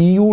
EU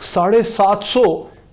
750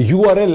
URL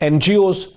NGOs,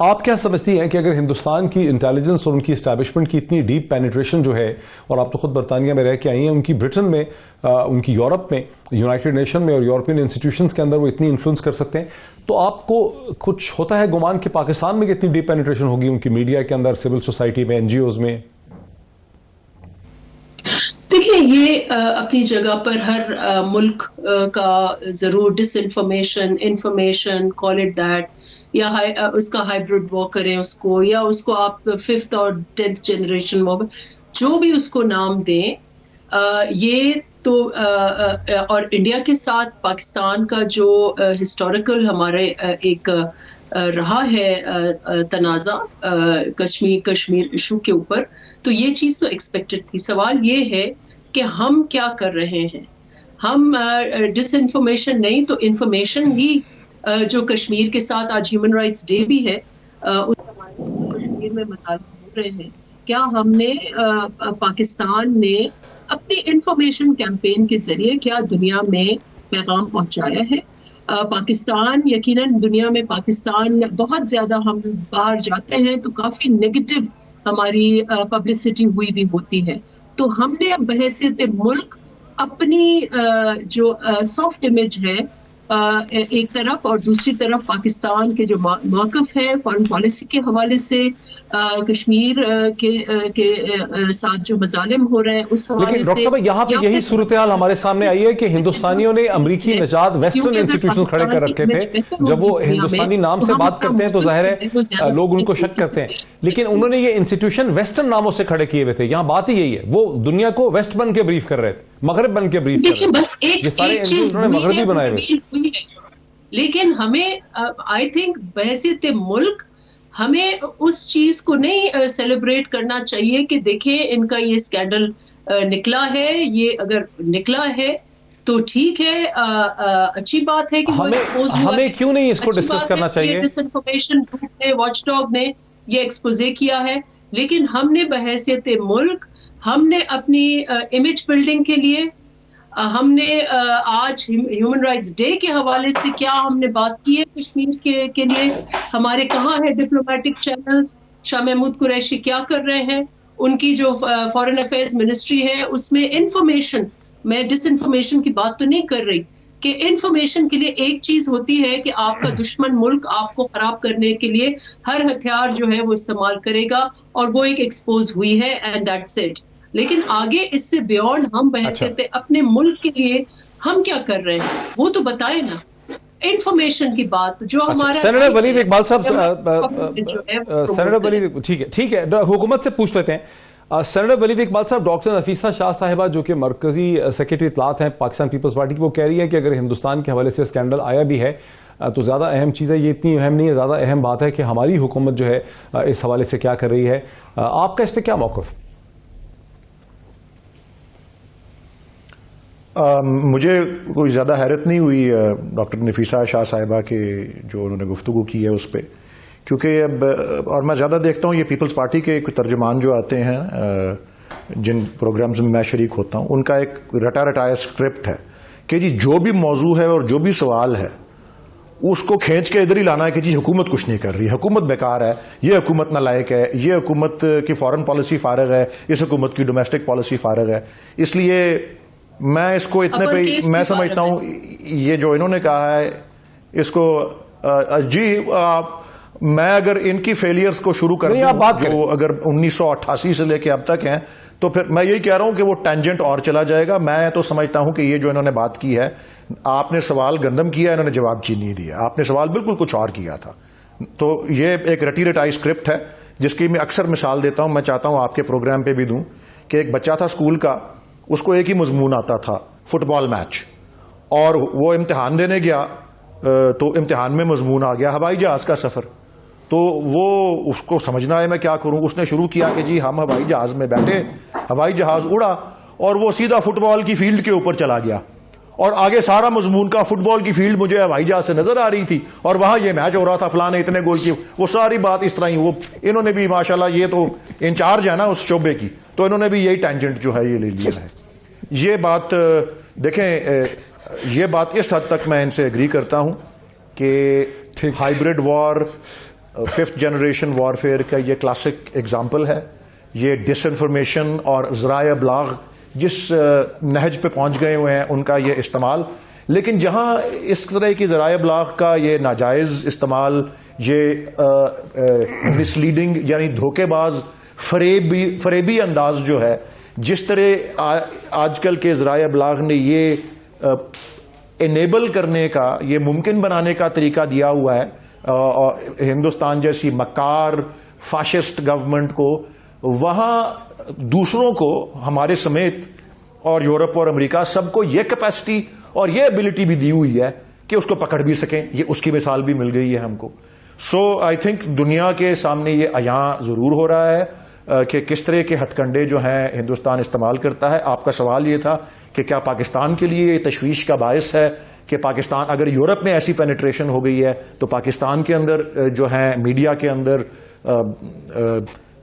آپ کیا سمجھتی ہیں کہ اگر ہندوستان کی انٹیلیجنس اور ان کی اسٹیبلشمنٹ کی اتنی ڈیپ پینیٹریشن جو ہے، اور آپ تو خود برطانیہ میں رہ کے آئی ہیں، ان کی برٹن میں، ان کی یورپ میں، یونائٹڈ نیشن میں اور یورپین انسٹیٹیوشنز کے اندر وہ اتنی انفلوئنس کر سکتے ہیں، تو آپ کو کچھ ہوتا ہے گمان کہ پاکستان میں کتنی ڈیپ پینیٹریشن ہوگی ان کی میڈیا کے اندر، سول سوسائٹی میں، این جی اوز میں؟ دیکھیں، یہ اپنی جگہ پر ہر ملک کا ضرور ڈس انفارمیشن کال اٹ دیٹ، یا اس کا ہائیبرڈ وار کریں اس کو، یا اس کو آپ 5th اور 10th جنریشن وار، جو بھی اس کو نام دیں، یہ تو اور انڈیا کے ساتھ پاکستان کا جو ہسٹوریکل ہمارے ایک رہا ہے تنازع کشمیر ایشو کے اوپر، تو یہ چیز تو ایکسپیکٹڈ تھی. سوال یہ ہے کہ ہم کیا کر رہے ہیں. ہم ڈس انفارمیشن نہیں تو انفارمیشن ہی جو کشمیر کے ساتھ آج ہیومن رائٹس ڈے بھی ہے، اس حوالے سے کشمیر میں مسائل ہو رہے ہیں. کیا ہم نے پاکستان نے اپنی انفارمیشن کیمپین کے ذریعے کیا دنیا میں پیغام پہنچایا ہے؟ پاکستان یقیناً دنیا میں پاکستان بہت زیادہ، ہم باہر جاتے ہیں تو کافی نیگیٹو ہماری پبلسٹی ہوئی بھی ہوتی ہے. تو ہم نے بحیثیت ملک اپنی جو سافٹ امیج ہے ایک طرف، اور دوسری طرف پاکستان کے جو موقف ہے فارن پالیسی کے حوالے سے، کشمیر کے ساتھ جو مظالم ہو رہے ہیں اس حوالے سے. لیکن ڈاکٹر صاحب یہاں پہ یہی صورتحال ہمارے سامنے آئی ہے کہ ہندوستانیوں نے امریکی نجات ویسٹرن انسٹیٹیوشن کھڑے کر رکھے تھے. جب وہ ہندوستانی نام سے بات کرتے ہیں تو ظاہر ہے لوگ ان کو شک کرتے ہیں، لیکن انہوں نے یہ انسٹیٹیوشن ویسٹرن ناموں سے کھڑے کیے ہوئے تھے. یہاں بات ہی یہی ہے، وہ دنیا کو ویسٹ بن کے بریف کر رہے تھے، مغرب بن کے بریف کر رہے تھے. یہ سارے انہوں نے مغربی بنائے ہوئے. لیکن ہمیں آئی تھنک بحیثیت ملک ہمیں اس چیز کو نہیں سیلیبریٹ کرنا چاہیے کہ دیکھیں ان کا یہ اسکینڈل نکلا ہے. یہ اگر نکلا ہے تو ٹھیک ہے، اچھی بات ہے کہ وہ ایکسپوز ہوا. ہمیں کیوں نہیں اس کو ڈسکس کرنا چاہیے؟ ڈس انفارمیشن گروپ نے، واچ ڈاگ نے یہ ایکسپوزے کیا ہے، لیکن ہم نے بحیثیت ملک، ہم نے اپنی امیج بلڈنگ کے لیے، ہم نے آج ہیومن رائٹس ڈے کے حوالے سے کیا ہم نے بات کی ہے کشمیر کے لیے؟ ہمارے کہاں ہے ڈپلومیٹک چینلز؟ شاہ محمود قریشی کیا کر رہے ہیں؟ ان کی جو فارن افیئرز منسٹری ہے اس میں انفارمیشن، میں ڈس انفارمیشن کی بات تو نہیں کر رہی، کہ انفارمیشن کے لیے ایک چیز ہوتی ہے کہ آپ کا دشمن ملک آپ کو خراب کرنے کے لیے ہر ہتھیار جو ہے وہ استعمال کرے گا، اور وہ ایک ایکسپوز ہوئی ہے اینڈ دیٹس اٹ. لیکن آگے اس سے بیونڈ ہم بحیثیت اپنے ملک کے لیے ہم کیا کر رہے ہیں وہ تو بتائیں نا. انفارمیشن کی بات جو ہمارا سینیٹر ولید اقبال صاحب، سینیٹر ولید ٹھیک ہے حکومت سے پوچھ لیتے ہیں. سینیٹر ولید اقبال صاحب، ڈاکٹر نفیسہ شاہ صاحبہ جو کہ مرکزی سیکرٹری اطلاعات ہیں پاکستان پیپلز پارٹی کی، وہ کہہ رہی ہے کہ اگر ہندوستان کے حوالے سے اسکینڈل آیا بھی ہے تو زیادہ اہم چیز ہے، یہ اتنی اہم نہیں ہے، زیادہ اہم بات ہے کہ ہماری حکومت جو ہے اس حوالے سے کیا کر رہی ہے. آپ کا اس پہ کیا موقف؟ مجھے کوئی زیادہ حیرت نہیں ہوئی ڈاکٹر نفیسہ شاہ صاحبہ کے جو انہوں نے گفتگو کی ہے اس پہ، کیونکہ اب اور میں زیادہ دیکھتا ہوں یہ پیپلز پارٹی کے ترجمان جو آتے ہیں جن پروگرامز میں شریک ہوتا ہوں، ان کا ایک رٹا رٹایا اسکرپٹ ہے کہ جی جو بھی موضوع ہے اور جو بھی سوال ہے اس کو کھینچ کے ادھر ہی لانا ہے کہ جی حکومت کچھ نہیں کر رہی، حکومت بیکار ہے، یہ حکومت نالائق ہے، یہ حکومت کی فارن پالیسی فارغ ہے، اس حکومت کی ڈومیسٹک پالیسی فارغ ہے. اس لیے میں اس کو اتنے پہ میں سمجھتا ہوں یہ جو انہوں نے کہا ہے اس کو جی میں اگر ان کی فیلیئرز کو شروع کر دوں جو اگر 1988 سے لے کے اب تک ہیں تو پھر میں یہی کہہ رہا ہوں کہ وہ ٹینجنٹ اور چلا جائے گا. میں تو سمجھتا ہوں کہ یہ جو انہوں نے بات کی ہے، آپ نے سوال گندم کیا، انہوں نے جواب چینی دیا، آپ نے سوال بالکل کچھ اور کیا تھا. تو یہ ایک رٹی رٹائی اسکرپٹ ہے جس کی میں اکثر مثال دیتا ہوں. میں چاہتا ہوں آپ کے پروگرام پہ بھی دوں کہ ایک بچہ تھا اسکول کا، اس کو ایک ہی مضمون آتا تھا فٹ بال میچ، اور وہ امتحان دینے گیا تو امتحان میں مضمون آ گیا ہوائی جہاز کا سفر. تو وہ اس کو سمجھنا ہے میں کیا کروں. اس نے شروع کیا کہ جی ہم ہوائی جہاز میں بیٹھے، ہوائی جہاز اڑا اور وہ سیدھا فٹ بال کی فیلڈ کے اوپر چلا گیا، اور آگے سارا مضمون کا فٹ بال کی فیلڈ مجھے ہوائی جہاز سے نظر آ رہی تھی، اور وہاں یہ میچ ہو رہا تھا، فلاں نے اتنے گول کیے. وہ ساری بات اس طرح ہی وہ انہوں نے بھی ماشاءاللہ یہ تو انچارج ہے نا اس شعبے کی، تو انہوں نے بھی یہی ٹینجنٹ جو ہے یہ لے لیا ہے. یہ بات دیکھیں، یہ بات اس حد تک میں ان سے اگری کرتا ہوں کہ ہائیبرڈ وار 5th جنریشن وارفیئر کا یہ کلاسک ایگزامپل ہے. یہ ڈس انفارمیشن اور ذرائع ابلاغ جس نہج پہ پہنچ گئے ہوئے ہیں ان کا یہ استعمال. لیکن جہاں اس طرح کی ذرائع ابلاغ کا یہ ناجائز استعمال، یہ مس لیڈنگ یعنی دھوکے باز فریبی انداز جو ہے، جس طرح آج کل کے ذرائع ابلاغ نے یہ انیبل کرنے کا، یہ ممکن بنانے کا طریقہ دیا ہوا ہے ہندوستان جیسی مکار فاشسٹ گورنمنٹ کو، وہاں دوسروں کو ہمارے سمیت اور یورپ اور امریکہ سب کو یہ کیپیسٹی اور یہ ایبلٹی بھی دی ہوئی ہے کہ اس کو پکڑ بھی سکیں. یہ اس کی مثال بھی مل گئی ہے ہم کو. سو آئی تھنک دنیا کے سامنے یہ عیاں ضرور ہو رہا ہے کہ کس طرح کے ہتھ کنڈے جو ہیں ہندوستان استعمال کرتا ہے. آپ کا سوال یہ تھا کہ کیا پاکستان کے لیے یہ تشویش کا باعث ہے کہ پاکستان اگر یورپ میں ایسی پینیٹریشن ہو گئی ہے تو پاکستان کے اندر جو ہیں میڈیا کے اندر،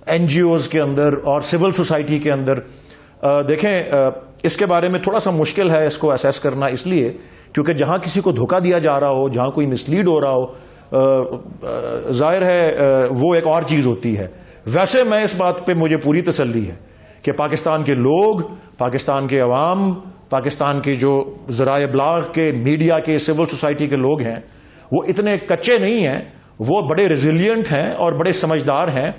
این جی اوز کے اندر اور سول سوسائٹی کے اندر، دیکھیں اس کے بارے میں تھوڑا سا مشکل ہے اس کو اسیس کرنا، اس لیے کیونکہ جہاں کسی کو دھوکہ دیا جا رہا ہو، جہاں کوئی مسلیڈ ہو رہا ہو، ظاہر ہے وہ ایک اور چیز ہوتی ہے. ویسے میں اس بات پہ مجھے پوری تسلی ہے کہ پاکستان کے لوگ، پاکستان کے عوام، پاکستان کے جو ذرائع ابلاغ کے، میڈیا کے، سول سوسائٹی کے لوگ ہیں، وہ اتنے کچے نہیں ہیں، وہ بڑے ریزیلینٹ ہیں اور بڑے سمجھدار ہیں.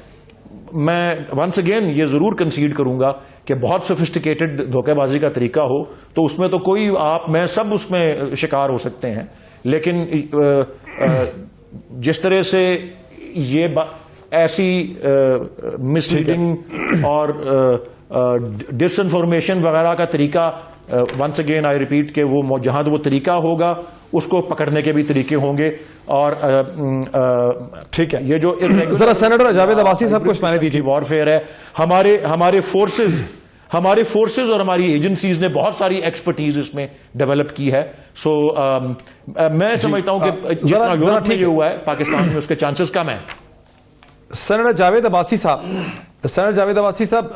میں ونس اگین یہ ضرور کنسیڈ کروں گا کہ بہت سوفسٹیکیٹڈ دھوکے بازی کا طریقہ ہو تو اس میں تو کوئی آپ میں سب اس میں شکار ہو سکتے ہیں، لیکن جس طرح سے یہ ایسی مس لیڈنگ اور ڈس انفارمیشن وغیرہ کا طریقہ، ونس اگین آئی ریپیٹ کہ وہ جہاں وہ طریقہ ہوگا اس کو پکڑنے کے بھی طریقے ہوں گے. اور ٹھیک ہے، یہ جو ذرا سینیٹر جاوید عباسی صاحب کو اس میں دیجیے. وارفیئر ہے، ہمارے فورسز اور ہماری ایجنسیز نے بہت ساری ایکسپرٹیز اس میں ڈیولپ کی ہے. سو میں سمجھتا ہوں کہ جتنا یورپ میں یہ ہوا ہے پاکستان میں اس کے چانسز کم ہیں. سینیٹر جاوید عباسی صاحب،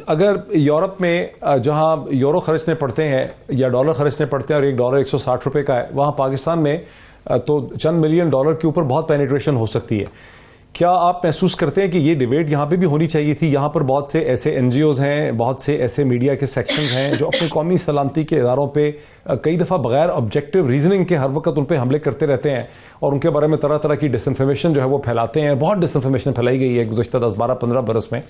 اگر یورپ میں جہاں یورو خرچنے پڑتے ہیں یا ڈالر خرچنے پڑتے ہیں اور $1 160 کا ہے، وہاں پاکستان میں تو چند ملین ڈالر کے اوپر بہت پینیٹریشن ہو سکتی ہے. کیا آپ محسوس کرتے ہیں کہ یہ ڈیبیٹ یہاں پہ بھی ہونی چاہیے تھی؟ یہاں پر بہت سے ایسے این جی اوز ہیں، بہت سے ایسے میڈیا کے سیکشنز ہیں جو اپنے قومی سلامتی کے اداروں پہ کئی دفعہ بغیر آبجیکٹو ریزننگ کے ہر وقت ان پہ حملے کرتے رہتے ہیں اور ان کے بارے میں طرح طرح کی ڈس انفارمیشن جو ہے وہ پھیلاتے ہیں. بہت ڈس انفارمیشن پھیلائی گئی ہے گزشتہ 10 12 15 برس میں.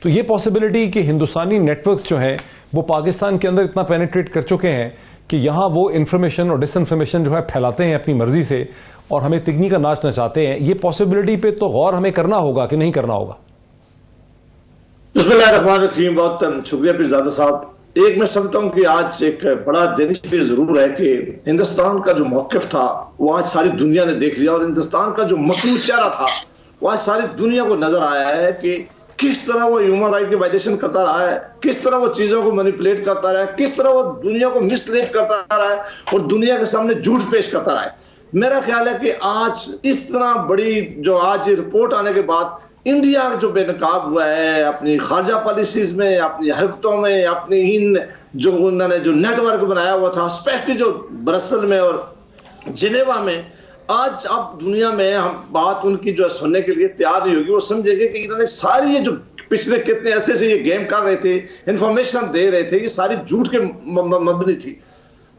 تو یہ پاسبلٹی کہ ہندوستانی نیٹ ورکس جو ہیں وہ پاکستان کے اندر اتنا پینیٹریٹ کر چکے ہیں کہ یہاں وہ انفارمیشن اور ڈس انفارمیشن جو ہے پھیلاتے ہیں اپنی مرضی سے اور ہمیں تکنی کا ناچ نچاتے ہیں، یہ پاسبلٹی پہ تو غور ہمیں کرنا ہوگا کہ نہیں کرنا ہوگا؟ بسم اللہ الرحمن الرحیم. بہت شکریہ پیرزادہ صاحب. ایک میں سمجھتا ہوں کہ آج ایک بڑا دینش بھی ضرور ہے کہ ہندوستان کا جو موقف تھا وہ آج ساری دنیا نے دیکھ لیا، اور ہندوستان کا جو مخلوط چہرہ تھا وہ آج ساری دنیا کو نظر آیا ہے کہ کس طرح وہ ہیومن رائٹ کی وائلیشن کرتا رہا ہے، کس طرح وہ چیزوں کو مینیپولیٹ کرتا رہا ہے، کس طرح وہ دنیا کو مس لیڈ کرتا رہا ہے اور دنیا کے سامنے جھوٹ پیش کرتا رہا ہے. میرا خیال ہے کہ آج اس طرح بڑی جو آج رپورٹ آنے کے بعد انڈیا جو بے نقاب ہوا ہے اپنی خارجہ پالیسیز میں، اپنی حرکتوں میں، اپنی ان جو انہوں نے جو نیٹ ورک بنایا ہوا تھا اسپیشلی جو برسل میں اور جنیوا میں، آج اب دنیا میں ہم بات ان کی جو سننے کے لیے تیار نہیں ہوگی. وہ سمجھیں گے کہ انہوں نے ساری یہ جو پچھلے کتنے عرصے سے یہ گیم کر رہے تھے، انفارمیشن دے رہے تھے، یہ ساری جھوٹ کے مبنی تھی.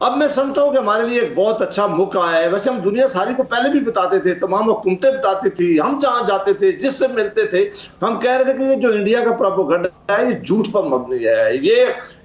اب میں سمجھتا ہوں کہ ہمارے لیے ایک بہت اچھا موقع ہے. ویسے ہم دنیا ساری کو پہلے بھی بتاتے تھے، تمام حکومتیں بتاتی تھی، ہم جہاں جاتے تھے جس سے ملتے تھے ہم کہہ رہے تھے کہ یہ جو انڈیا کا پروپیگنڈا ہے یہ جھوٹ پر مبنی ہے،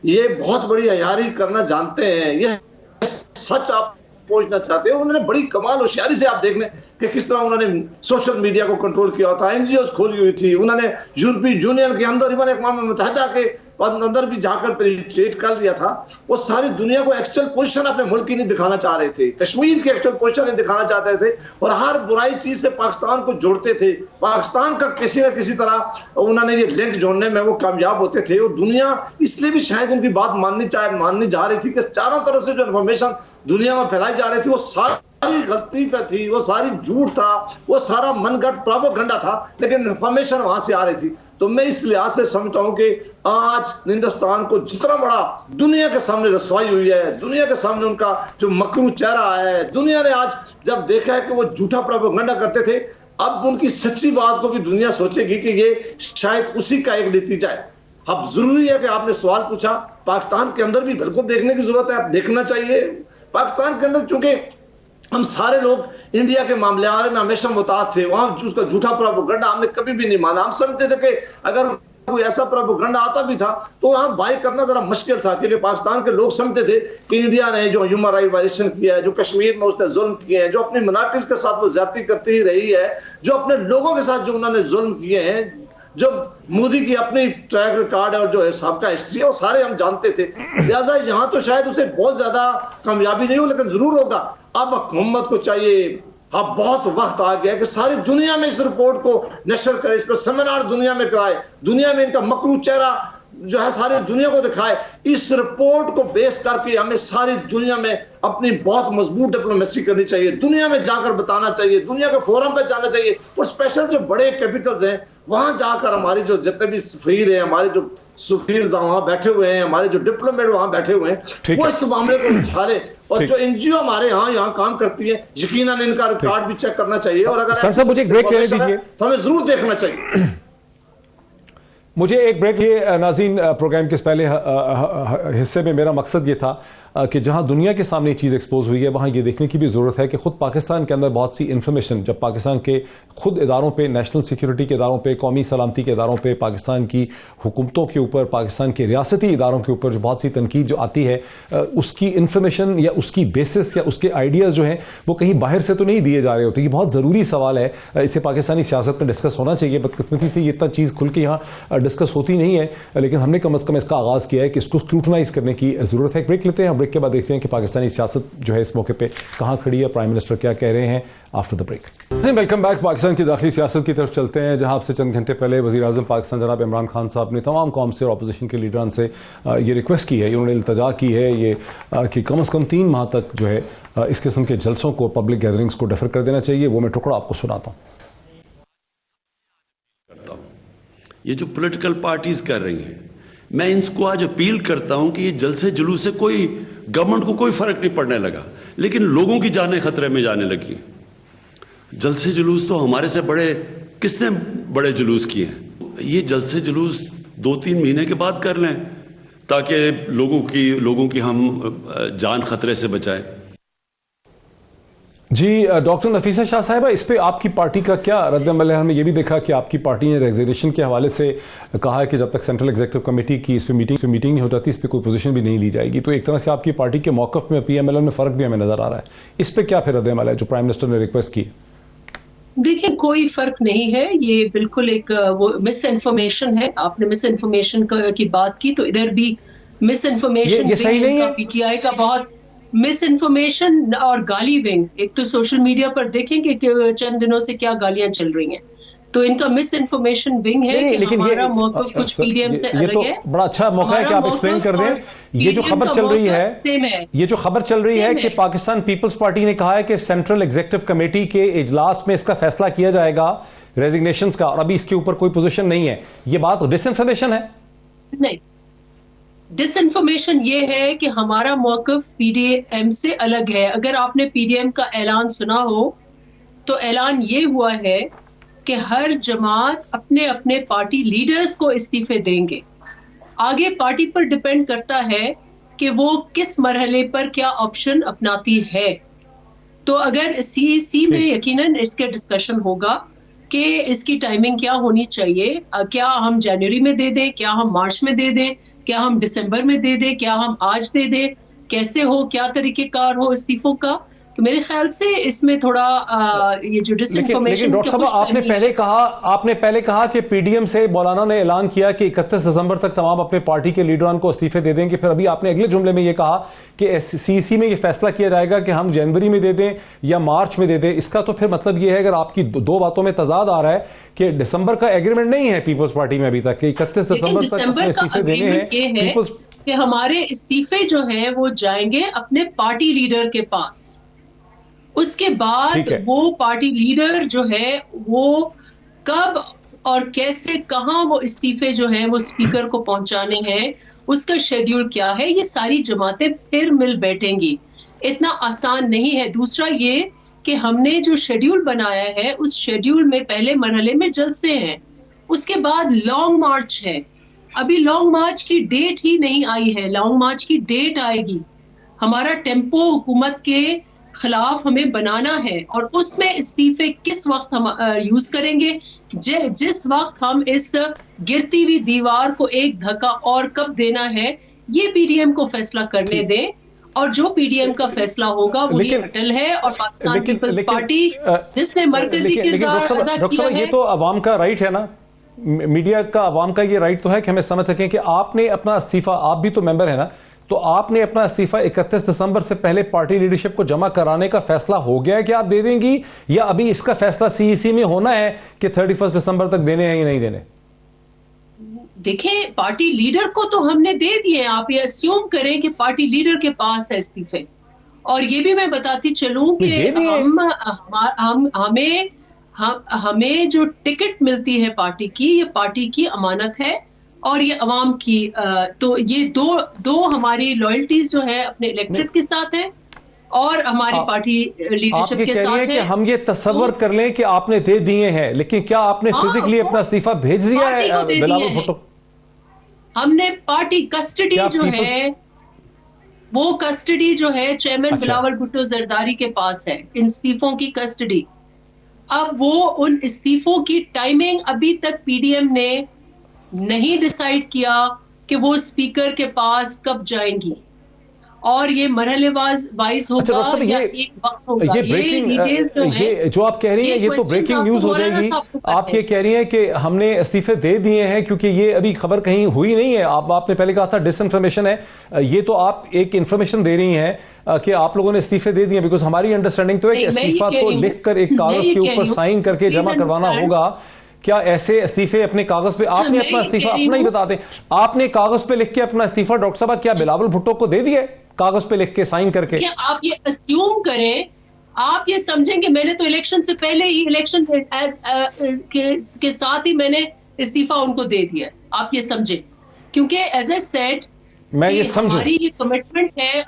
یہ بہت بڑی عیاری کرنا جانتے ہیں، یہ سچ آپ پہنچنا چاہتے ہیں. انہوں نے بڑی کمال ہوشیاری سے آپ دیکھ لیں کہ کس طرح انہوں نے سوشل میڈیا کو کنٹرول کیا تھا، این جی اوز کھولی ہوئی تھی، انہوں نے یورپی یونین کے اندر ایون اقوام متحدہ کے اندر بھی جا کر پینیٹریٹ کر لیا تھا. وہ ساری دنیا کو ایکچوئل پوزیشن اپنے ملک کی نہیں دکھانا چاہ رہے تھے، کشمیر کی ایکچوئل پوزیشن نہیں دکھانا چاہتے تھے اور ہر برائی چیز سے پاکستان کو جوڑتے تھے. پاکستان کا کسی نہ کسی طرح انہوں نے یہ لنک جوڑنے میں وہ کامیاب ہوتے تھے اور دنیا اس لیے بھی شاید ان کی بات ماننی جا رہی تھی کہ چاروں طرف سے جو انفارمیشن دنیا میں پھیلائی جا رہی تھی وہ ساری غلطی پہ تھی، وہ ساری جھوٹ تھا، وہ سارا من گھڑت پروپیگنڈا تھا، لیکن انفارمیشن وہاں سے آ رہی تھی. تو میں اس لحاظ سے سمجھتا ہوں کہ آج ہندوستان کو جتنا بڑا دنیا کے سامنے رسوائی ہوئی ہے، دنیا کے سامنے ان کا جو مکروہ چہرہ ہے، دنیا نے آج جب دیکھا ہے کہ وہ جھوٹا پروپیگنڈا کرتے تھے، اب ان کی سچی بات کو بھی دنیا سوچے گی کہ یہ شاید اسی کا ایک نتیجہ ہے. اب ضروری ہے کہ آپ نے سوال پوچھا, پاکستان کے اندر بھی بالکل دیکھنے کی ضرورت ہے, دیکھنا چاہیے. پاکستان کے اندر چونکہ ہم سارے لوگ انڈیا کے معاملات میں ہمیشہ محتاط تھے, وہاں اس کا جھوٹا پروپیگنڈا ہم نے کبھی بھی نہیں مانا. ہم سمجھتے تھے کہ اگر کوئی ایسا پروپیگنڈا آتا بھی تھا تو وہاں بائی کرنا ذرا مشکل تھا, کیونکہ پاکستان کے لوگ سمجھتے تھے کہ انڈیا نے جو ہیومن رائٹ وائلیشن کیا ہے, جو کشمیر میں اس نے ظلم کیے ہیں, جو اپنی مناٹیز کے ساتھ وہ زیادتی کرتی ہی رہی ہے, جو اپنے لوگوں کے ساتھ جو انہوں نے ظلم کیے ہیں, جو مودی کی اپنی ٹریک ریکارڈ اور جو سابقہ ہسٹری ہے وہ سارے ہم جانتے تھے. لہٰذا یہاں تو شاید اسے بہت زیادہ کامیابی نہیں ہو, لیکن ضرور ہوگا. اب حکومت کو چاہیے, اب بہت وقت آ گیا کہ ساری دنیا میں اس رپورٹ کو نشر کرے, اس پر سیمینار دنیا میں کرائے, دنیا میں ان کا مکروہ چہرہ جو ہے ساری دنیا کو دکھائے. اس رپورٹ کو بیس کر کے ہمیں ساری دنیا میں اپنی بہت مضبوط ڈپلومیسی کرنی چاہیے, دنیا میں جا کر بتانا چاہیے, دنیا کے فورم پہ جانا چاہیے, اور اسپیشل جو بڑے کیپٹلز ہیں وہاں جا کر ہماری جو جتنے بھی سفیر ہیں, ہمارے جو سفیر وہاں بیٹھے ہوئے ہیں, ہمارے جو ڈپلومیٹ وہاں بیٹھے ہوئے ہیں, وہ اس معاملے کو اچھالے. اور جو این جی او ہمارے یہاں کام کرتی ہے, یقیناً ان کا ریکارڈ بھی چیک کرنا چاہیے, اور اگر مجھے ایک بریک لینے دیجیے, تو ہمیں ضرور دیکھنا چاہیے. مجھے ایک بریک. یہ ناظرین پروگرام کے اس پہلے حصے میں میرا مقصد یہ تھا کہ جہاں دنیا کے سامنے یہ چیز ایکسپوز ہوئی ہے وہاں یہ دیکھنے کی بھی ضرورت ہے کہ خود پاکستان کے اندر بہت سی انفارمیشن جب پاکستان کے خود اداروں پہ, نیشنل سیکیورٹی کے اداروں پہ, قومی سلامتی کے اداروں پہ, پاکستان کی حکومتوں کے اوپر, پاکستان کے ریاستی اداروں کے اوپر جو بہت سی تنقید جو آتی ہے, اس کی انفارمیشن یا اس کی بیسس یا اس کے آئیڈیاز جو ہیں وہ کہیں باہر سے تو نہیں دیے جا رہے ہوتے. یہ بہت ضروری سوال ہے, اسے پاکستانی سیاست میں ڈسکس ہونا چاہیے. بدقسمتی سے یہ اتنا چیز کھل کے یہاں ڈسکس ہوتی نہیں ہے, لیکن ہم نے کم از کم اس کا آغاز کیا ہے کہ اس کو اسکروٹنائز کرنے کی ضرورت ہے. ایک بریک لیتے ہیں, بریک کے بعد دیکھتے ہیں کہ پاکستانی سیاست جو ہے اس موقع پہ کہاں کھڑی ہے, پرائم منسٹر کیا کہہ رہے ہیں. After the break welcome back. Pakistan کی داخلی سیاست کی طرف چلتے ہیں, جہاں آپ سے چند گھنٹے پہلے وزیر اعظم پاکستان جناب عمران خان صاحب نے تمام قوم سے اور اپوزیشن کے لیڈران سے یہ ریکویسٹ کی ہے, انہوں نے التجا کی ہے یہ کہ کم از کم 3 ماہ تک جو ہے اس قسم کے جلسوں کو, پبلک گیدرنگز کو ڈیفر کر دینا چاہیے. وہ میں ٹکڑا آپ کو سناتا ہوں. یہ جو پولیٹیکل پارٹیز کر رہی ہیں, میں ان کو آج اپیل کرتا ہوں کہ یہ جلسے جلوس سے کوئی گورنمنٹ کو کوئی فرق نہیں پڑنے لگا, لیکن لوگوں کی جانیں خطرے میں جانے لگی. جلسے جلوس تو ہمارے سے بڑے کس نے بڑے جلوس کیے ہیں. یہ جلسے جلوس 2-3 مہینے کے بعد کر لیں تاکہ لوگوں کی ہم جان خطرے سے بچائیں. جی ڈاکٹر نفیسہ شاہ صاحبہ, اس پہ آپ کی پارٹی کا کیا رد عمل ہے؟ ہم نے یہ بھی دیکھا کہ آپ کی پارٹی نے ریزرویشن کے حوالے سے کہا ہے کہ جب تک سینٹرل ایگزیکٹو کمیٹی کی اس پہ میٹنگ نہیں ہو جاتی اس پہ کوئی پوزیشن بھی نہیں لی جائے گی. تو ایک طرح سے آپ کی پارٹی کے موقف میں پی ایم ایل این میں فرق بھی ہمیں نظر آ رہا ہے. اس پہ کیا پھر رد عمل ہے جو پرائم منسٹر نے ریکویسٹ کی؟ دیکھیں کوئی فرق نہیں ہے, یہ بالکل ایک وہ مس انفارمیشن ہے. آپ نے مس انفارمیشن کی بات کی, تو ادھر بھی مس انفارمیشن پی ٹی آئی کا بہت مس انفارمیشن اور گالی ونگ. ایک تو سوشل میڈیا پر دیکھیں کہ چند دنوں سے کیا گالیاں چل رہی ہیں, تو ان کا مس انفارمیشن ونگ ہے کہ ہمارا موقف کچھ پی ڈی ایم سے الگ ہے. بڑا اچھا موقع ہے کہ آپ ایکسپلین کر دیں. یہ جو خبر چل رہی ہے کہ پاکستان پیپلز پارٹی نے کہا ہے کہ سینٹرل ایگزیکٹو کمیٹی کے اجلاس میں اس کا فیصلہ کیا جائے گا ریزگنیشنز کا, اور ابھی اس کے اوپر کوئی پوزیشن نہیں ہے. یہ بات ڈس انفارمیشن ہے؟ نہیں, ڈس انفارمیشن یہ ہے کہ ہمارا موقف پی ڈی ایم سے الگ ہے. اگر آپ نے پی ڈی ایم کا اعلان سنا ہو تو اعلان یہ ہوا ہے کہ ہر جماعت اپنے اپنے پارٹی لیڈرز کو استعفے دیں گے. آگے پارٹی پر ڈیپینڈ کرتا ہے کہ وہ کس مرحلے پر کیا آپشن اپناتی ہے. تو اگر سی میں یقیناً اس کے ڈسکشن ہوگا کہ اس کی ٹائمنگ کیا ہونی چاہیے, کیا ہم جنوری میں دے دیں, کیا ہم مارچ میں دے دیں, کیا ہم دسمبر میں دے دیں, کیا ہم آج دے دیں, کیسے ہو, کیا طریقہ کار ہو استعفوں کا. تو میرے خیال سے اس میں تھوڑا یہ جو ڈس انفارمیشن. ڈاکٹر صاحب آپ نے پہلے کہا کہ پی ڈی ایم سے مولانا نے اعلان کیا کہ 31 دسمبر تک تمام اپنے پارٹی کے لیڈران کو استعفے دے دیں گے. پھر ابھی آپ نے اگلے جملے میں یہ کہا کہ سی میں یہ فیصلہ کیا جائے گا کہ ہم جنوری میں دے دیں یا مارچ میں دے دیں. اس کا تو پھر مطلب یہ ہے اگر آپ کی 2 باتوں میں تضاد آ رہا ہے کہ دسمبر کا ایگریمنٹ نہیں ہے پیپلز پارٹی میں ابھی تک کہ 31 دسمبر تک اپنے استعفے دینے ہیں. کہ ہمارے استعفے جو ہیں وہ جائیں گے اپنے پارٹی لیڈر کے پاس. اس کے بعد وہ پارٹی لیڈر جو ہے وہ کب اور کیسے کہاں وہ استعفے جو ہیں وہ اسپیکر کو پہنچانے ہیں, اس کا شیڈیول کیا ہے, یہ ساری جماعتیں پھر مل بیٹھیں گی. اتنا آسان نہیں ہے. دوسرا یہ کہ ہم نے جو شیڈیول بنایا ہے اس شیڈیول میں پہلے مرحلے میں جلسے ہیں, اس کے بعد لانگ مارچ ہے. ابھی لانگ مارچ کی ڈیٹ ہی نہیں آئی ہے, لانگ مارچ کی ڈیٹ آئے گی. ہمارا ٹیمپو حکومت کے خلاف ہمیں بنانا ہے, اور اس میں استعفے کس وقت ہم یوز کریں گے, جس وقت ہم اس گرتی ہوئی دیوار کو ایک دھکا اور کب دینا ہے یہ پی ڈی ایم کو فیصلہ کرنے دیں, اور جو پی ڈی ایم کا فیصلہ ہوگا وہی اٹل ہے. اور پاکستان پیپلز پارٹی جس نے مرکزی کردار ادا کیا ہے. یہ تو عوام کا رائٹ ہے نا, میڈیا کا عوام کا یہ رائٹ تو ہے کہ ہمیں سمجھ سکیں کہ آپ نے اپنا استعفیٰ, آپ بھی تو ممبر ہیں نا, تو آپ نے اپنا استعفیٰ 31 دسمبر سے پہلے پارٹی لیڈرشپ کو جمع کرانے کا فیصلہ ہو گیا ہے کہ آپ دے دیں گی, یا ابھی اس کا فیصلہ سی ای سی میں ہونا ہے کہ 31 دسمبر تک دینے ہیں یا نہیں دینے؟ دیکھیں پارٹی لیڈر کو تو ہم نے دے دیے, آپ یہ اسیوم کریں کہ پارٹی لیڈر کے پاس ہے استعفے. اور یہ بھی میں بتاتی چلوں کہ ہمیں جو ٹکٹ ملتی ہے پارٹی کی, یہ پارٹی کی امانت ہے اور یہ عوام کی. تو یہ دو ہماری لائلٹیز جو ہے اپنے الیکٹریٹ کے ساتھ ہیں اور ہماری پارٹی لیڈرشپ کے ساتھ ہے. کہ ہم یہ تصور کر لیں کہ آپ نے دے دیے ہیں, لیکن کیا آپ نے فزیکلی اپنا استعفیٰ بھیج دیا ہے بلاول بھٹو؟ ہم نے پارٹی کسٹڈی جو ہے, وہ کسٹڈی جو ہے چیئرمین بلاول بھٹو زرداری کے پاس ہے, ان استعفوں کی کسٹڈی. اب وہ ان استعفوں کی ٹائمنگ ابھی تک پی ڈی ایم نے نہیں ڈیسائیڈ کیا کہ وہ اسپیکر کے پاس کب جائیں گی, اور یہ مرحلے وائز ہوگا یا ایک وقت ہوگا. یہ ڈیٹیلز جو ہیں جو آپ کہہ رہی ہیں یہ تو بریکنگ نیوز ہو جائے گی. آپ یہ کہہ رہی ہیں کہ ہم نے استعفے دے دیے ہیں, کیونکہ یہ ابھی خبر کہیں ہوئی نہیں ہے. آپ نے پہلے کہا تھا ڈس انفارمیشن ہے, یہ تو آپ ایک انفارمیشن دے رہی ہیں کہ آپ لوگوں نے استعفے دے دیے, بیکاز ہماری انڈرسٹینڈنگ تو ہے کہ استعفا کو لکھ کر ایک کاغذ کے اوپر سائن کر کے جمع کروانا ہوگا. کیا ایسے استعفے اپنے کاغذ پہ, آپ نے اپنا استعفا اپنا ہی بتا دیں, آپ نے کاغذ پہ لکھ کے اپنا استعفا ڈاکٹر صاحب کیا بلاول بھٹو کو دے دیے کاغذ پہ لکھ کے سائن کر کے؟ آپ یہ اسیوم کریں, آپ یہ سمجھیں کہ میں نے تو الیکشن سے پہلے ہی الیکشن کے ساتھ ہی میں نے استعفا ان کو دے دیا, آپ یہ سمجھیں. کیونکہ ایز اے سیٹ میں یہ سمجھوں ہماری یہ کمٹمنٹ ہے.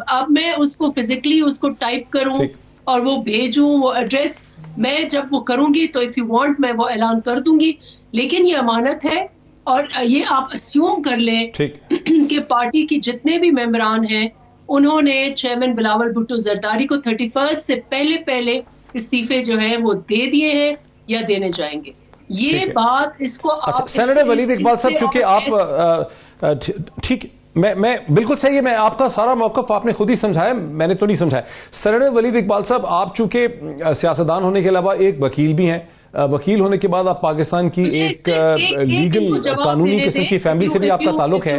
اب میں اس کو فزیکلی اس کو ٹائپ کروں اور وہ بھیجوں, وہ ایڈریس میں جب وہ کروں گی تو اف یو وانٹ میں وہ اعلان کر دوں گی, لیکن یہ امانت ہے. اور یہ آپ اسیوم کر لیں کہ پارٹی کی جتنے بھی ممبران ہیں انہوں نے چیئرمین بلاول بھٹو زرداری کو 31 سے پہلے استعفے جو ہیں وہ دے دیے ہیں یا دینے جائیں گے. یہ بات اس کو سینیٹر ولید اقبال صاحب, چونکہ آپ ٹھیک, میں بالکل صحیح ہے, میں آپ کا سارا موقف آپ نے خود ہی سمجھایا, میں نے تو نہیں سمجھایا. سینیٹر ولید اقبال صاحب, آپ چونکہ سیاستدان ہونے کے علاوہ ایک وکیل بھی ہیں, وکیل ہونے کے بعد آپ پاکستان کی ایک لیگل قانونی قسم کی فیملی سے بھی آپ کا تعلق ہے.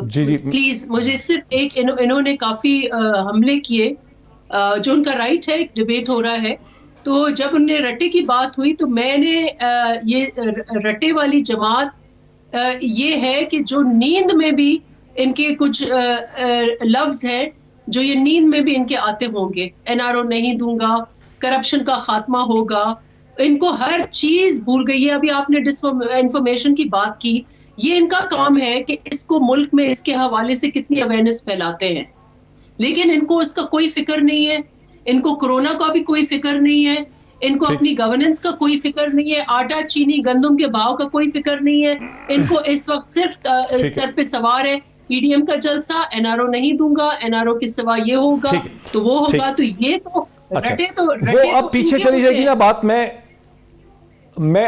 جی پلیز مجھے صرف ایک, انہوں نے کافی حملے کیے, جو ان کا رائٹ ہے, ڈیبیٹ ہو رہا ہے. تو جب ان نے رٹے کی بات ہوئی تو میں نے یہ رٹے والی جماعت یہ ہے کہ جو نیند میں بھی ان کے کچھ لفظ ہیں جو یہ نیند میں بھی ان کے آتے ہوں گے, این آر او نہیں دوں گا, کرپشن کا خاتمہ ہوگا, ان کو ہر چیز بھول گئی ہے. ابھی آپ نے ڈس انفارمیشن کی بات کی, یہ ان کا کام ہے کہ اس کو ملک میں اس کے حوالے سے کتنی اویئرنیس پھیلاتے ہیں, لیکن ان کو اس کا کوئی فکر نہیں ہے. ان کو کرونا کا بھی کوئی فکر نہیں ہے, ان کو اپنی گورننس کا کوئی فکر نہیں ہے, آٹا چینی گندم کے بھاؤ کا کوئی فکر نہیں ہے. ان کو اس وقت صرف سر پہ سوار ہے پی ڈی ایم کا جلسہ, این آر او نہیں دوں گا, این آر او کے سوا یہ ہوگا تو وہ ہوگا. تو یہ تو وہ اب پیچھے چلی جائے گی نا بات. میں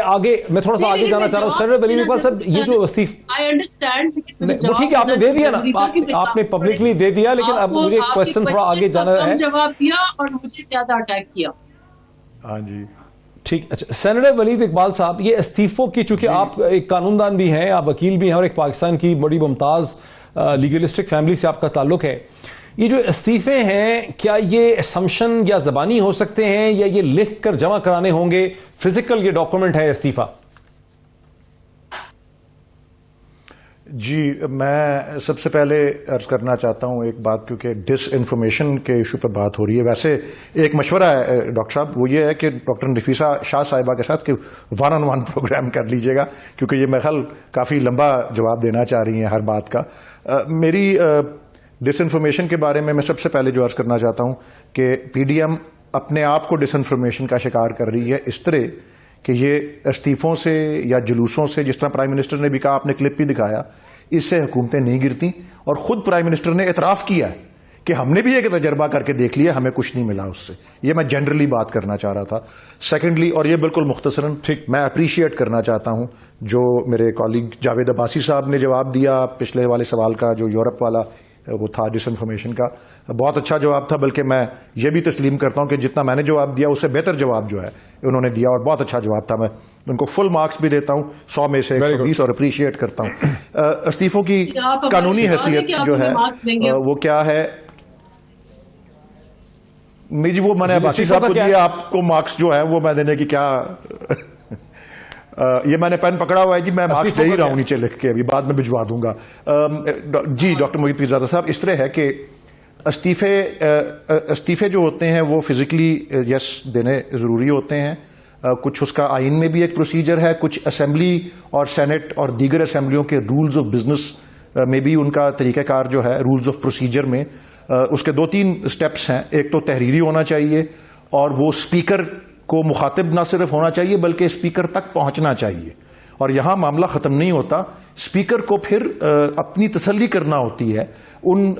آگے, میں تھوڑا سا آگے جانا چاہ رہا ہوں. سینیٹر ولید اقبال صاحب, یہ جو وہ ٹھیک ہے, آپ نے دے دیا نا, آپ نے پبلکلی دے دیا, لیکن اب مجھے کوسچن تھوڑا آگے جانا ہے. جواب دیا اور مجھے زیادہ اٹیک کیا. ہاں جی ٹھیک. اچھا سینیٹر ولید اقبال صاحب, یہ استعفوں کی, چونکہ آپ ایک قانون دان بھی ہیں, آپ وکیل بھی ہیں, اور ایک پاکستان کی بڑی ممتاز لیگلسٹک فیملی سے آپ کا تعلق ہے, یہ جو استعفے ہیں کیا یہ اسمپشن یا زبانی ہو سکتے ہیں, یا یہ لکھ کر جمع کرانے ہوں گے, فزیکل یہ ڈاکومنٹ ہے استعفا؟ جی میں سب سے پہلے عرض کرنا چاہتا ہوں ایک بات, کیونکہ ڈس انفارمیشن کے ایشو پہ بات ہو رہی ہے. ویسے ایک مشورہ ہے ڈاکٹر صاحب, وہ یہ ہے کہ ڈاکٹر نفیسہ شاہ صاحبہ کے ساتھ کہ 1-on-1 پروگرام کر لیجیے گا, کیونکہ یہ میرے خیال کافی لمبا جواب دینا چاہ رہی ہیں ہر بات کا. ڈس انفارمیشن کے بارے میں سب سے پہلے جو عرض کرنا چاہتا ہوں کہ پی ڈی ایم اپنے آپ کو ڈس انفارمیشن کا شکار کر رہی ہے اس طرح کہ یہ استعفوں سے یا جلوسوں سے، جس طرح پرائم منسٹر نے بھی کہا، آپ نے کلپ بھی دکھایا، اس سے حکومتیں نہیں گرتی. اور خود پرائم منسٹر نے اعتراف کیا ہے کہ ہم نے بھی ایک تجربہ کر کے دیکھ لیا، ہمیں کچھ نہیں ملا اس سے. یہ میں جنرلی بات کرنا چاہ رہا تھا. سیکنڈلی، اور یہ بالکل مختصراً میں اپریشیٹ کرنا چاہتا ہوں جو میرے کالیگ جاوید عباسی صاحب نے جواب دیا پچھلے والے سوال کا، جو یورپ والا وہ تھا ڈس انفارمیشن کا، بہت اچھا جواب تھا. بلکہ میں یہ بھی تسلیم کرتا ہوں کہ جتنا میں نے جواب دیا اس سے بہتر جواب جو ہے انہوں نے دیا، اور بہت اچھا جواب تھا. میں ان کو فل مارکس بھی دیتا ہوں، 100 میں سے 120، اور اپریشیٹ کرتا ہوں. استعفوں کی قانونی حیثیت جو ہے وہ کیا ہے؟ نہیں جی، وہ میں نے عباسی صاحب کو دیا، آپ کو مارکس جو ہے وہ میں دینے کی کیا یہ میں نے پین پکڑا ہوا ہے جی، میں مارکس دے ہی رہا ہوں نیچے لکھ کے، ابھی بعد میں بھجوا دوں گا. جی ڈاکٹر محیط پیرزادہ صاحب، اس طرح ہے کہ استعفے جو ہوتے ہیں وہ فزیکلی یس دینے ضروری ہوتے ہیں. کچھ اس کا آئین میں بھی ایک پروسیجر ہے، کچھ اسمبلی اور سینٹ اور دیگر اسمبلیوں کے رولز آف بزنس میں بھی ان کا طریقہ کار جو ہے، رولز آف پروسیجر میں اس کے 2-3 سٹیپس ہیں. ایک تو تحریری ہونا چاہیے، اور وہ اسپیکر کو مخاطب نہ صرف ہونا چاہیے بلکہ اسپیکر تک پہنچنا چاہیے. اور یہاں معاملہ ختم نہیں ہوتا، اسپیکر کو پھر اپنی تسلی کرنا ہوتی ہے ان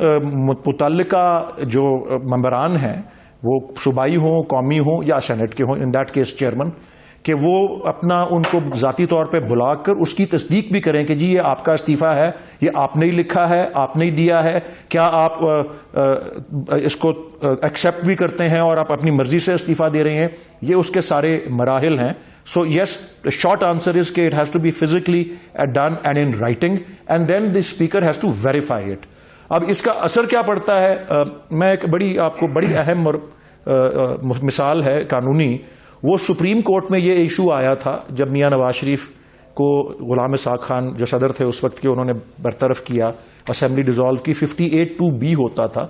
متعلقہ جو ممبران ہیں، وہ صوبائی ہوں، قومی ہوں یا سینٹ کے ہوں، ان دیٹ کیس چیئرمین، کہ وہ اپنا ان کو ذاتی طور پہ بلا کر اس کی تصدیق بھی کریں کہ جی یہ آپ کا استعفیٰ ہے، یہ آپ نے ہی لکھا ہے، آپ نے ہی دیا ہے، کیا آپ اس کو ایکسیپٹ بھی کرتے ہیں اور آپ اپنی مرضی سے استعفیٰ دے رہے ہیں. یہ اس کے سارے مراحل ہیں. سو یس، شارٹ آنسر از کہ it has to be physically done and in writing, and then the speaker has to verify it. اب اس کا اثر کیا پڑتا ہے؟ میں ایک آپ کو بڑی اہم مثال ہے قانونی. وہ سپریم کورٹ میں یہ ایشو آیا تھا جب میاں نواز شریف کو غلام اسحاق خان جو صدر تھے اس وقت کے، انہوں نے برطرف کیا، اسمبلی ڈیزالو کی، 58(2)B ہوتا تھا.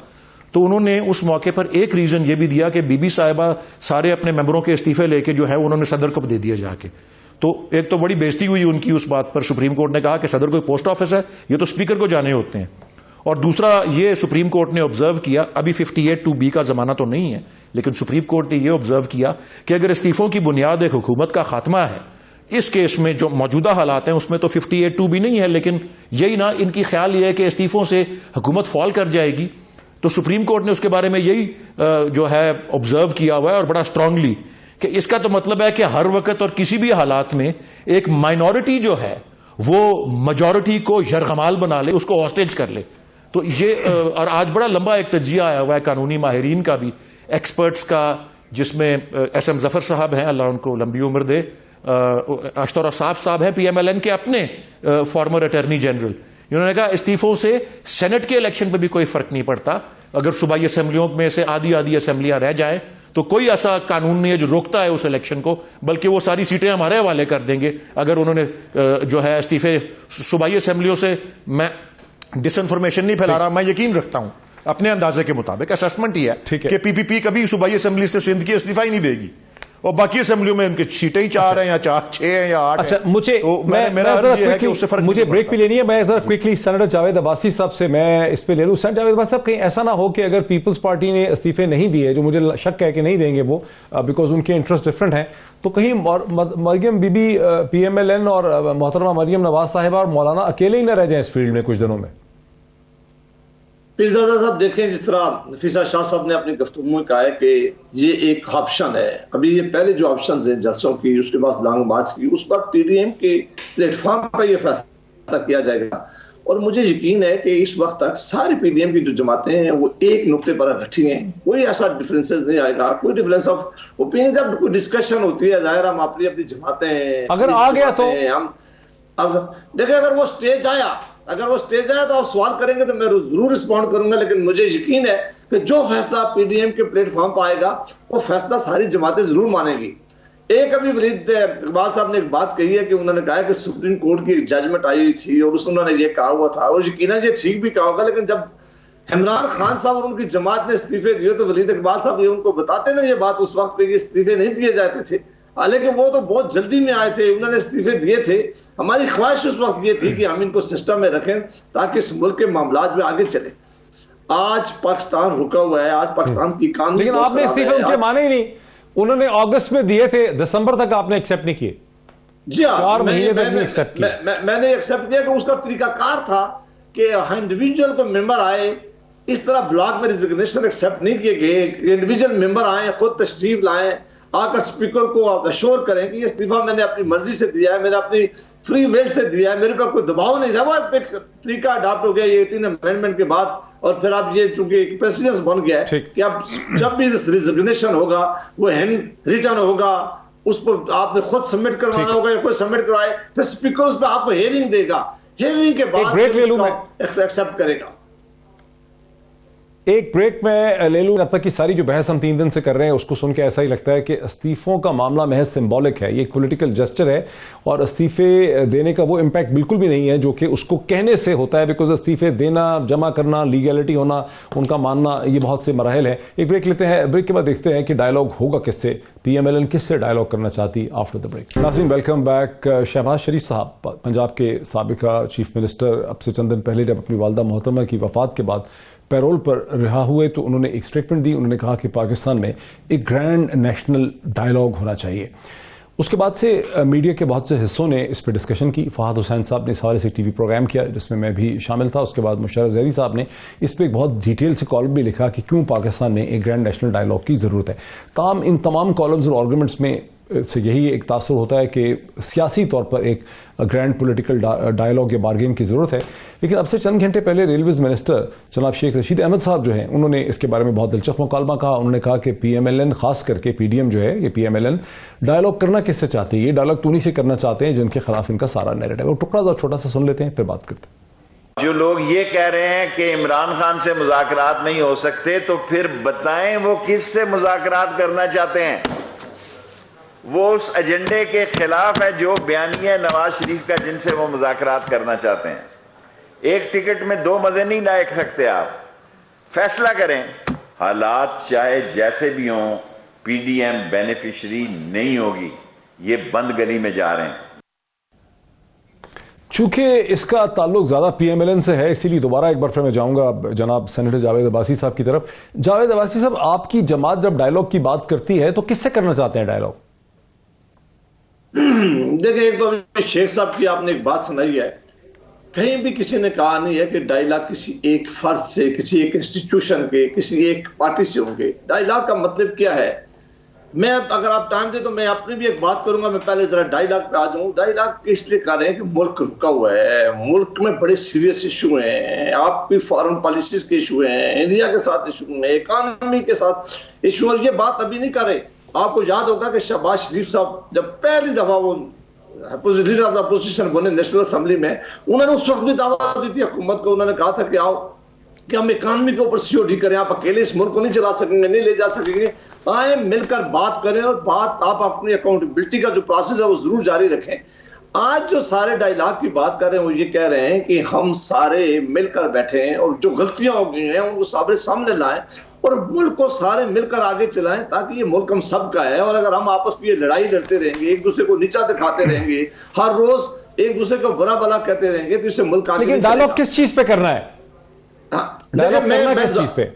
تو انہوں نے اس موقع پر ایک ریزن یہ بھی دیا کہ بی بی صاحبہ سارے اپنے ممبروں کے استعفے لے کے جو ہے انہوں نے صدر کو دے دیا جا کے. تو ایک تو بڑی بےزتی ہوئی ان کی اس بات پر. سپریم کورٹ نے کہا کہ صدر کوئی پوسٹ آفس ہے، یہ تو اسپیکر کو جانے ہوتے ہیں. اور دوسرا یہ سپریم کورٹ نے آبزرو کیا، ابھی 58(2)B کا زمانہ تو نہیں ہے، لیکن سپریم کورٹ نے یہ آبزرو کیا کہ اگر استعفوں کی بنیاد ایک حکومت کا خاتمہ ہے، اس کیس میں جو موجودہ حالات ہیں اس میں تو 58(2)B نہیں ہے، لیکن یہی نہ ان کی خیال یہ ہے کہ استعفوں سے حکومت فال کر جائے گی. تو سپریم کورٹ نے اس کے بارے میں یہی جو ہے آبزرو کیا ہوا ہے، اور بڑا اسٹرانگلی، کہ اس کا تو مطلب ہے کہ ہر وقت اور کسی بھی حالات میں ایک مائنورٹی جو ہے وہ میجورٹی کو یرغمال بنا لے، اس کو ہاسٹیج کر لے. تو یہ اور آج بڑا لمبا ایک تجزیہ آیا ہوا ہے قانونی ماہرین کا بھی، ایکسپرٹس کا، جس میں ایس ایم ظفر صاحب ہیں، اللہ ان کو لمبی عمر دے، اشتر صاف صاحب ہیں PMLN کے اپنے فارمر اٹارنی جنرل. انہوں نے کہا استعفوں سے سینٹ کے الیکشن پہ بھی کوئی فرق نہیں پڑتا. اگر صوبائی اسمبلیوں میں سے آدھی اسمبلیاں رہ جائیں تو کوئی ایسا قانون نہیں ہے جو روکتا ہے اس الیکشن کو، بلکہ وہ ساری سیٹیں ہمارے حوالے کر دیں گے اگر انہوں نے جو ہے استعفے صوبائی اسمبلیوں سے. میں ڈس انفارمیشن نہیں پھیلا رہا، میں یقین رکھتا ہوں اپنے اندازے کے مطابق، اسسمنٹ ہی ہے کہ PPP کبھی صوبائی اسمبلی سے سندھ کی استعفا ہی نہیں دے گی، اور باقی اسمبلیوں میں ان کی سیٹیں ہی 4 ہیں یا 6 ہیں یا 8 ہیں. اچھا، مجھے بریک بھی لینی ہے. میں ذرا کوئکلی سینیٹر جاوید عباسی صاحب سے میں اس پہ لے لوں. سینیٹر جاوید عباسی صاحب، کہیں ایسا نہ ہو کہ اگر پیپلز پارٹی نے استعفے نہیں دیے، جو مجھے شک ہے کہ نہیں دیں گے وہ، بیکاز ان کے انٹرسٹ ڈفرنٹ ہیں، تو کہیں مریم بی بی PMLN اور محترمہ مریم نواز صاحبہ اور مولانا اکیلے ہی نہ رہ جائیں اس فیلڈ میں کچھ دنوں میں؟ پیرزادہ صاحب دیکھیں، جس طرح نفیسہ شاہ صاحب نے اپنی گفتگو میں کہا ہے کہ یہ ایک آپشن ہے. ابھی یہ پہلے جو آپشنز ہیں جلسوں کی، اس کے بعد لانگ مارچ کی، اس وقت PDM کے پلیٹ فارم پر یہ فیصلہ کیا جائے گا. اور مجھے یقین ہے کہ اس وقت تک ساری PDM کی جو جماعتیں ہیں وہ ایک نقطے پر اکٹھی ہیں، کوئی ایسا ڈفرینسز نہیں آئے گا، کوئی ڈفرینس آف اوپینین. جب کوئی ڈسکشن ہوتی ہے، ظاہر ہم اپنی جماعتیں اگر آ گیا تو ہم اب دیکھیں، اگر وہ سٹیج آیا تو آپ سوال کریں گے تو میں ضرور رسپونڈ کروں گا. لیکن مجھے یقین ہے کہ جو فیصلہ PDM کے پلیٹ فارم پر آئے گا وہ فیصلہ ساری جماعتیں ضرور مانیں گی. ایک ابھی ولید اقبال صاحب نے ایک بات کہی ہے کہ انہوں نے کہا ہے کہ سپریم کورٹ کی ایک ججمنٹ آئی ہوئی تھی اور اس میں انہوں نے یہ کہا ہوا تھا، اور یقیناً یہ ٹھیک بھی کہا ہوگا. لیکن جب عمران خان صاحب اور ان کی جماعت نے استعفے دیے تو ولید اقبال صاحب یہ ان کو بتاتے نا یہ بات اس وقت کہ یہ استعفے نہیں دیے جاتے تھے، حالانکہ وہ تو بہت جلدی میں آئے تھے، انہوں نے استعفے دیے تھے. ہماری خواہش اس وقت یہ تھی کہ ہم ان کو سسٹم میں رکھیں تاکہ اس ملک کے معاملات میں آگے چلیں. آج پاکستان رکا ہوا ہے, آج پاکستان کی قانون. لیکن آپ نے استعفے ان کے مانے ہی نہیں, انہوں نے اگست میں دیے تھے, دسمبر تک آپ نے ایکسپٹ نہیں کیے. جی ہاں, 4 مہینے تک نہیں ایکسپٹ کیا. میں نے ایکسپٹ کیا کہ اس کا طریقہ کار تھا کہ انڈیویجول کو ممبر آئے, اس طرح بلاک میں ریزگنیشن ایکسپٹ نہیں کیے گئے. انڈیویجول ممبر آئیں, خود تشریف لائیں, آ کر اسپیکر کو اشور کریں کہ یہ استعفیٰ میں نے اپنی مرضی سے دیا ہے, میں نے اپنی فری ویل سے دیا ہے, میرے پر کوئی دباؤ نہیں تھا. وہ ایک طریقہ اڈاپٹ ہو گیا یہ 18 امینڈمنٹ کے بعد, اور پھر اب یہ چونکہ ایک پریسیڈنس بن گیا ہے کہ اب جب بھی ریزگنیشن ہوگا وہ ہینڈ ریٹرن ہوگا, اس کو آپ نے خود سبمٹ کروانا ہوگا یا کوئی سبمٹ کروائے, پھر اسپیکر اس پہ آپ کو ہیئرنگ دے گا, ہیئرنگ کے بعد ایکسپٹ کرے گا. ایک بریک میں لے لوں. اب تک کی ساری جو بحث ہم 3 دن سے کر رہے ہیں اس کو سن کے ایسا ہی لگتا ہے کہ استعفوں کا معاملہ محض سمبولک ہے, یہ ایک پولیٹیکل جسچر ہے, اور استعفے دینے کا وہ امپیکٹ بالکل بھی نہیں ہے جو کہ اس کو کہنے سے ہوتا ہے, بیکاز استعفے دینا, جمع کرنا, لیگلٹی ہونا, ان کا ماننا, یہ بہت سے مراحل ہیں. ایک بریک لیتے ہیں, بریک کے بعد دیکھتے ہیں کہ ڈائلاگ ہوگا کس سے, پی ایم ایل این کس سے ڈائلاگ کرنا چاہتی آفٹر دا بریک. ناظرین ویلکم بیک. شہباز شریف صاحب پنجاب کے سابقہ چیف منسٹر اب سے چند دن پہلے جب اپنی والدہ محترمہ کی وفات کے بعد پیرول پر رہا ہوئے تو انہوں نے ایک سٹیٹمنٹ دی. انہوں نے کہا کہ پاکستان میں ایک گرینڈ نیشنل ڈائلاگ ہونا چاہیے. اس کے بعد سے میڈیا کے بہت سے حصوں نے اس پہ ڈسکشن کی. فہد حسین صاحب نے اس حوالے سے ٹی وی پروگرام کیا جس میں بھی شامل تھا. اس کے بعد مشرف ذیلی صاحب نے اس پہ ایک بہت ڈیٹیل سے کالم بھی لکھا کہ کیوں پاکستان میں ایک گرینڈ نیشنل ڈائلاگ کی ضرورت ہے. تاہم ان تمام کالمز اور آرگومنٹس میں سے یہی ایک تاثر ہوتا ہے کہ سیاسی طور پر ایک گرینڈ پولیٹیکل ڈائلاگ یا بارگین کی ضرورت ہے. لیکن اب سے چند گھنٹے پہلے ریلویز منسٹر جناب شیخ رشید احمد صاحب جو ہیں انہوں نے اس کے بارے میں بہت دلچسپ مکالمہ کہا. انہوں نے کہا کہ پی ایم ایل این, خاص کر کے پی ڈی ایم جو ہے, یہ P M L N dialogue کرنا کس سے چاہتے ہیں, یہ ڈائلاگ تو انہی سے کرنا چاہتے ہیں جن کے خلاف ان کا سارا نیریٹو ہے. وہ ٹکڑا سا چھوٹا سا سن لیتے ہیں پھر بات کرتے ہیں. جو لوگ یہ کہہ رہے ہیں کہ عمران خان سے مذاکرات نہیں ہو سکتے, تو پھر بتائیں وہ کس سے مذاکرات کرنا چاہتے ہیں. وہ اس ایجنڈے کے خلاف ہے جو بیانیہ نواز شریف کا, جن سے وہ مذاکرات کرنا چاہتے ہیں. ایک ٹکٹ میں 2 مزے نہیں لا سکتے آپ. فیصلہ کریں, حالات چاہے جیسے بھی ہوں پی ڈی ایم بینیفیشری نہیں ہوگی. یہ بند گلی میں جا رہے ہیں. چونکہ اس کا تعلق زیادہ پی ایم ایل این سے ہے, اسی لیے دوبارہ ایک بار پھر میں جاؤں گا جناب سینیٹر جاوید عباسی صاحب کی طرف. جاوید عباسی صاحب, آپ کی جماعت جب ڈائلاگ کی بات کرتی ہے تو کس سے کرنا چاہتے ہیں ڈائلاگ؟ دیکھیں, ایک تو شیخ صاحب کی آپ نے ایک بات سنائی ہے, کہیں بھی کسی نے کہا نہیں ہے کہ ڈائلاگ کسی ایک فرد سے, کسی ایک انسٹیٹیوشن کے, کسی ایک پارٹی سے ہوں گے. ڈائلاگ کا مطلب کیا ہے؟ میں اگر آپ ٹائم دیں تو میں اپنی بھی ایک بات کروں گا. میں پہلے ذرا ڈائلاگ پہ آ جاؤں. ڈائلاگ اس لیے کر رہے ہیں کہ ملک رکا ہوا ہے, ملک میں بڑے سیریس ایشو ہیں, آپ کی فارن پالیسیز کے ایشو ہیں, انڈیا کے ساتھ ایشو ہیں, اکانومی کے ساتھ ایشو, اور یہ بات ابھی نہیں کر رہے. آپ کو یاد ہوگا کہ شہباز شریف صاحب جب پہلی دفعہ وہ لیڈر آف دا اپوزیشن بنے نیشنل اسمبلی میں, انہوں نے اس وقت بھی دعوت دی تھی حکومت کو. انہوں نے کہا تھا کہ آؤ کہ ہم اکانومی کے اوپر COD کریں, آپ اکیلے اس ملک کو نہیں چلا سکیں گے, نہیں لے جا سکیں گے, آئیں مل کر بات کریں, اور بات آپ اپنی اکاؤنٹیبلٹی کا جو پروسیس ہے وہ ضرور جاری رکھیں. آج جو سارے ڈائلاگ کی بات کر رہے ہیں وہ یہ کہہ رہے ہیں کہ ہم سارے مل کر بیٹھے ہیں اور جو غلطیاں ہو گئی ہیں ان کو سامنے لائیں اور ملک کو سارے مل کر آگے چلائیں, تاکہ یہ ملک ہم سب کا ہے. اور اگر ہم آپس میں یہ لڑائی لڑتے رہیں گے, ایک دوسرے کو نیچا دکھاتے رہیں گے, ہر روز ایک دوسرے کو برا بلا کہتے رہیں گے, تو اس سے ملک آگے نہیں چلے گا. لیکن ڈائلاگ کس چیز پہ کرنا ہے؟ ڈائلاگ کرنا کس چیز پہ؟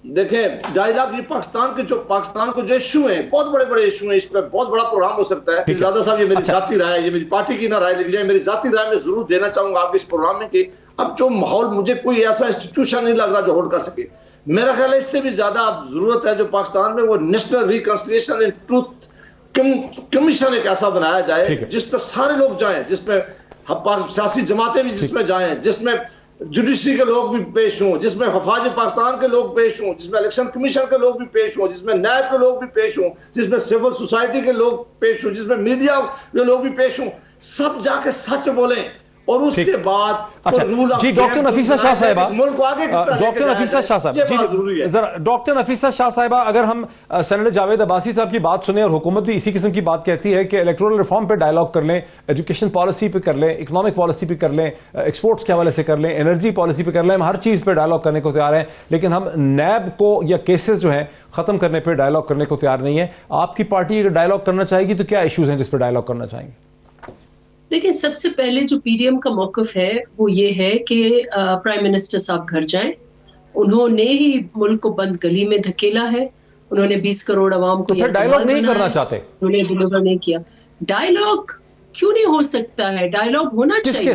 دیکھیں, ڈائلاگ یہ پاکستان کو جو ایشو ہیں, بہت بڑے بڑے ایشو ہیں, اس پہ بہت بڑا پروگرام ہو سکتا ہے. زیادہ صاحب یہ میری ذاتی رائے ہے, یہ میری پارٹی کی نہ رائے لکھ جائے, میری ذاتی رائے میں ضرور دینا چاہوں گا آپ کے اس پروگرام میں کہ اب جو ماحول, مجھے کوئی ایسا انسٹیٹیوشن نہیں لگ رہا جو ہولڈ کر سکے. میرا خیال ہے اس سے بھی زیادہ اب ضرورت ہے جو پاکستان میں وہ national reconciliation and truth commission ایک ایسا بنایا جائے جس پہ سارے لوگ جائیں, جس پہ سیاسی جماعتیں بھی جس میں جائیں, جس میں جوڈیشری کے لوگ بھی پیش ہوں, جس میں حفاظ پاکستان کے لوگ پیش ہوں, جس میں الیکشن کمیشن کے لوگ بھی پیش ہوں, جس میں نیب کے لوگ بھی پیش ہوں, جس میں سول سوسائٹی کے لوگ پیش ہوں, جس میں میڈیا کے لوگ بھی پیش ہوں. سب جا کے سچ بولیں, اور اس کے بعد جی ڈاکٹر نفیسہ شاہ صاحبہ, ملک کو آگے ڈاکٹر نفیسہ شاہ صاحب, جی ڈاکٹر نفیسہ شاہ صاحبہ, اگر ہم سینیٹر جاوید عباسی صاحب کی بات سنیں, اور حکومت بھی اسی قسم کی بات کہتی ہے کہ الیکٹورل ریفارم پہ ڈائلاگ کر لیں, ایجوکیشن پالیسی پہ کر لیں, اکنامک پالیسی پہ کر لیں, ایکسپورٹس کے حوالے سے کر لیں, انرجی پالیسی پہ کر لیں, ہم ہر چیز پہ ڈائلاگ کرنے کو تیار ہیں, لیکن ہم نیب کو یا کیسز جو ہیں ختم کرنے پہ ڈائلاگ کرنے کو تیار نہیں ہے. آپ کی پارٹی اگر ڈائلاگ کرنا چاہے گی تو کیا ایشوز ہیں جس پہ ڈائلاگ کرنا چاہیں گے؟ دیکھیں, سب سے پہلے جو پی ڈی ایم کا موقف ہے وہ یہ ہے کہ پرائم منسٹر صاحب گھر جائیں, انہوں نے ہی ملک کو بند گلی میں دھکیلا ہے. انہوں نے 20 کروڑ عوام کو پھر ڈائیلاگ نہیں کرنا چاہتے. انہوں نے ڈلیور نہیں کیا. ڈائیلاگ کیوں نہیں ہو سکتا ہے؟ ڈائیلاگ ہونا چاہیے,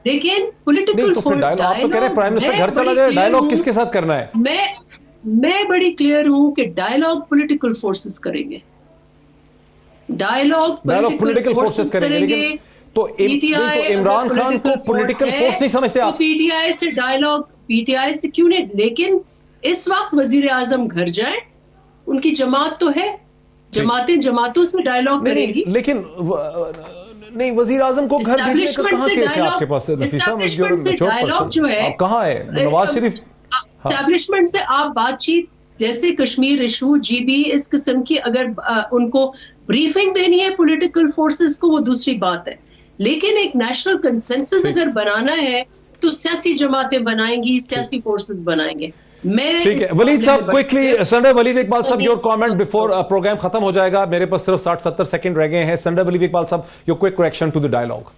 لیکن پولیٹیکل فورس. آپ تو کہہ رہے ہیں پرائم منسٹر گھر چلا جائے, ڈائیلاگ کس کے ساتھ کرنا ہے؟ میں بڑی کلیئر ہوں کہ ڈائیلاگ پولیٹیکل فورسز کریں گے. ڈائیلاگ پولیٹیکل فورسز کریں گے. تو عمران خان کو پولیٹیکل فورس نہیں سمجھتے آپ؟ پی ٹی آئی سے ڈائیلاگ, پی ٹی آئی سے کیوں نہیں؟ لیکن اس وقت وزیر اعظم گھر جائیں, ان کی جماعت تو ہے, جماعتوں سے ڈائیلاگ کریں گی. لیکن نہیں, وزیر اعظم کو گھر بھیجنے کا کہاں کیس ہے آپ کے پاس؟ اسٹیبلشمنٹ سے ڈائیلاگ جو ہے کہاں ہے نواز شریف؟ اسٹیبلشمنٹ سے آپ بات چیت, جیسے کشمیر ایشو, جی بی, اس قسم کی اگر ان کو بریفنگ دینی ہے پولیٹیکل فورسز کو, وہ دوسری بات ہے. لیکن ایک نیشنل کنسنسس اگر بنانا ہے تو سیاسی جماعتیں بنائیں گی, سیاسی فورسز بنائیں گے. ٹھیک ہے ولید صاحب, کوئکلی سینیٹر ولید اقبال صاحب, یور کامنٹ بیفور پروگرام ختم ہو جائے گا. میرے پاس صرف 60-70 سیکنڈ رہ گئے ہیں. سینیٹر ولید اقبال صاحب, your quick reaction to the dialogue.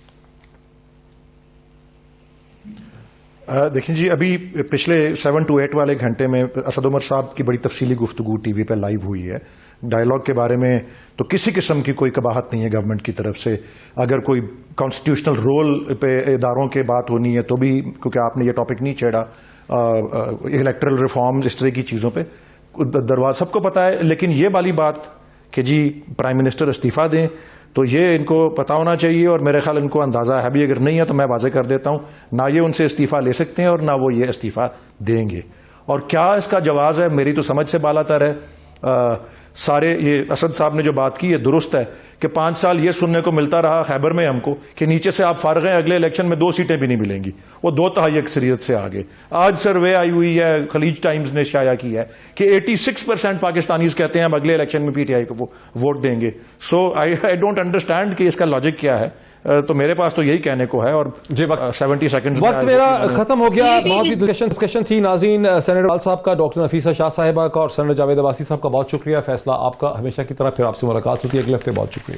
دیکھیں جی, ابھی پچھلے 7 to 8 والے گھنٹے میں اسد عمر صاحب کی بڑی تفصیلی گفتگو ٹی وی پہ لائیو ہوئی ہے. ڈائیلاگ کے بارے میں تو کسی قسم کی کوئی قباحت نہیں ہے گورنمنٹ کی طرف سے. اگر کوئی کانسٹیٹیوشنل رول پہ اداروں کے بات ہونی ہے تو بھی, کیونکہ آپ نے یہ ٹاپک نہیں چھیڑا, الیکٹرل ریفارمز, اس طرح کی چیزوں پہ دروازہ سب کو پتا ہے. لیکن یہ والی بات کہ جی پرائم منسٹر استعفیٰ دیں, تو یہ ان کو پتا ہونا چاہیے, اور میرے خیال ان کو اندازہ ہے بھی. اگر نہیں ہے تو میں واضح کر دیتا ہوں, نہ یہ ان سے استعفیٰ لے سکتے ہیں اور نہ وہ یہ استعفیٰ دیں گے. اور کیا اس کا جواز ہے, میری تو سمجھ سے بالا تر ہے. سارے یہ اسد صاحب نے جو بات کی, یہ درست ہے کہ 5 سال یہ سننے کو ملتا رہا خیبر میں ہم کو کہ نیچے سے آپ فارغ ہیں, اگلے الیکشن میں 2 سیٹیں بھی نہیں ملیں گی. وہ 2/3 اکثریت سے آگے. آج سروے آئی ہوئی ہے, خلیج ٹائمز نے شائع کی ہے کہ 86% پاکستانیز کہتے ہیں ہم اگلے الیکشن میں پی ٹی آئی کو ووٹ دیں گے. سو آئی ڈونٹ انڈرسٹینڈ کہ اس کا لاجک کیا ہے. تو میرے پاس تو یہی کہنے کو ہے. اور 70 سیکنڈ وقت میرا ختم ہو گیا. بہت ہی ڈسکشن تھی ناظرین. سینیٹر اقبال صاحب کا, ڈاکٹر نفیسہ شاہ صاحبہ کا اور سینیٹر جاوید عباسی صاحب کا بہت شکریہ. فیصلہ آپ کا ہمیشہ کی طرح. پھر آپ سے ملاقات ہوتی ہے اگلے ہفتے. بہت شکریہ.